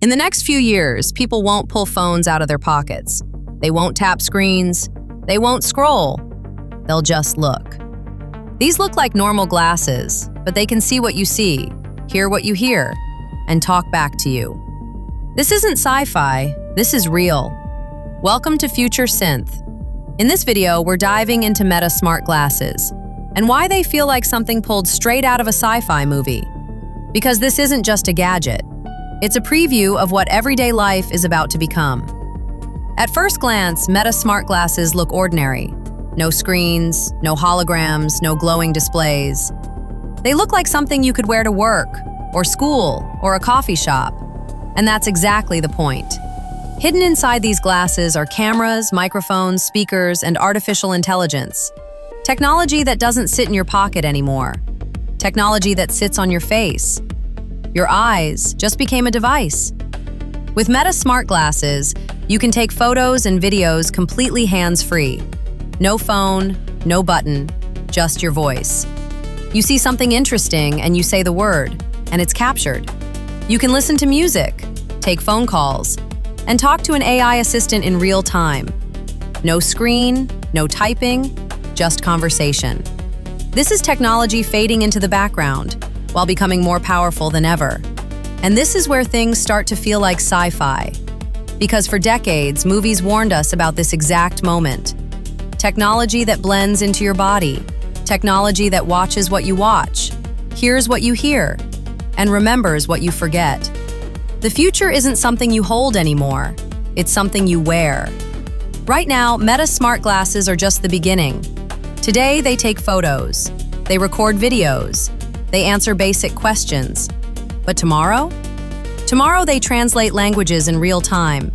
In the next few years, people won't pull phones out of their pockets. They won't tap screens. They won't scroll. They'll just look. These look like normal glasses, but they can see what you see, hear what you hear, and talk back to you. This isn't sci-fi, this is real. Welcome to Future Synth. In this video, we're diving into Meta smart glasses and why they feel like something pulled straight out of a sci-fi movie. Because this isn't just a gadget. It's a preview of what everyday life is about to become. At first glance, Meta smart glasses look ordinary. No screens, no holograms, no glowing displays. They look like something you could wear to work, or school, or a coffee shop. And that's exactly the point. Hidden inside these glasses are cameras, microphones, speakers, and artificial intelligence. Technology that doesn't sit in your pocket anymore. Technology that sits on your face. Your eyes just became a device. With Meta smart glasses, you can take photos and videos completely hands-free. No phone, no button, just your voice. You see something interesting and you say the word, and it's captured. You can listen to music, take phone calls, and talk to an AI assistant in real time. No screen, no typing, just conversation. This is technology fading into the background while becoming more powerful than ever. And this is where things start to feel like sci-fi. Because for decades, movies warned us about this exact moment. Technology that blends into your body. Technology that watches what you watch, hears what you hear, and remembers what you forget. The future isn't something you hold anymore. It's something you wear. Right now, Meta smart glasses are just the beginning. Today, they take photos. They record videos. They answer basic questions. But tomorrow? Tomorrow they translate languages in real time.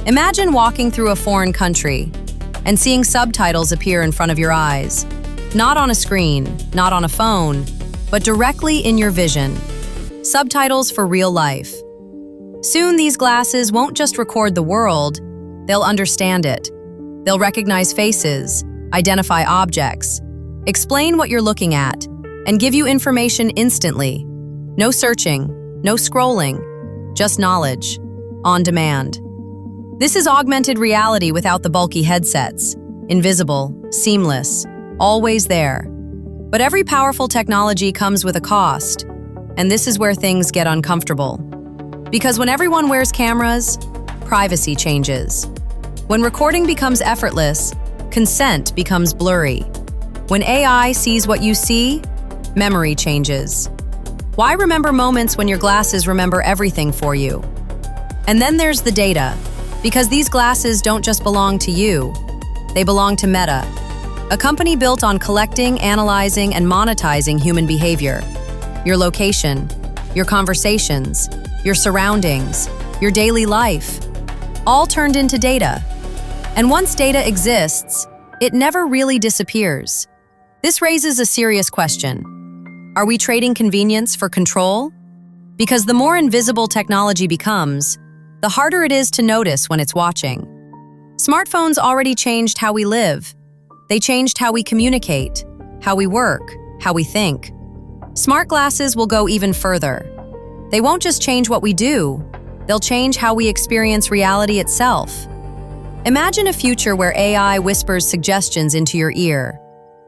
Imagine walking through a foreign country and seeing subtitles appear in front of your eyes. Not on a screen, not on a phone, but directly in your vision. Subtitles for real life. Soon these glasses won't just record the world, they'll understand it. They'll recognize faces, identify objects, explain what you're looking at, and give you information instantly. No searching, no scrolling, just knowledge, on demand. This is augmented reality without the bulky headsets. Invisible, seamless, always there. But every powerful technology comes with a cost, and this is where things get uncomfortable. Because when everyone wears cameras, privacy changes. When recording becomes effortless, consent becomes blurry. When AI sees what you see, memory changes. Why remember moments when your glasses remember everything for you? And then there's the data, because these glasses don't just belong to you, they belong to Meta, a company built on collecting, analyzing, and monetizing human behavior. Your location, your conversations, your surroundings, your daily life, all turned into data. And once data exists, it never really disappears. This raises a serious question. Are we trading convenience for control? Because the more invisible technology becomes, the harder it is to notice when it's watching. Smartphones already changed how we live. They changed how we communicate, how we work, how we think. Smart glasses will go even further. They won't just change what we do, they'll change how we experience reality itself. Imagine a future where AI whispers suggestions into your ear,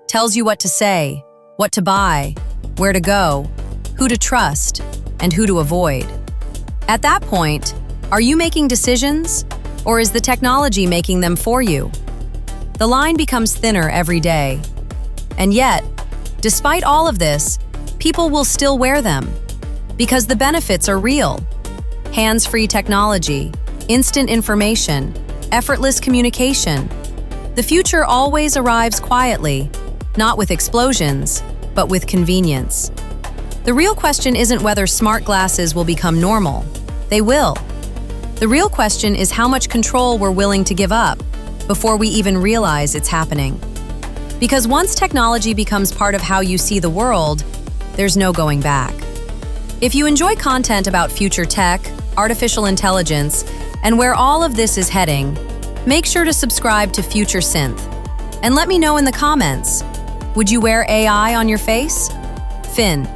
tells you what to say, what to buy, where to go, who to trust, and who to avoid. At that point, are you making decisions, or is the technology making them for you? The line becomes thinner every day. And yet, despite all of this, people will still wear them. Because the benefits are real. Hands-free technology, instant information, effortless communication. The future always arrives quietly, not with explosions, but with convenience. The real question isn't whether smart glasses will become normal. They will. The real question is how much control we're willing to give up before we even realize it's happening. Because once technology becomes part of how you see the world, there's no going back. If you enjoy content about future tech, artificial intelligence, and where all of this is heading, make sure to subscribe to Future Synth. And let me know in the comments, would you wear AI on your face? Finn.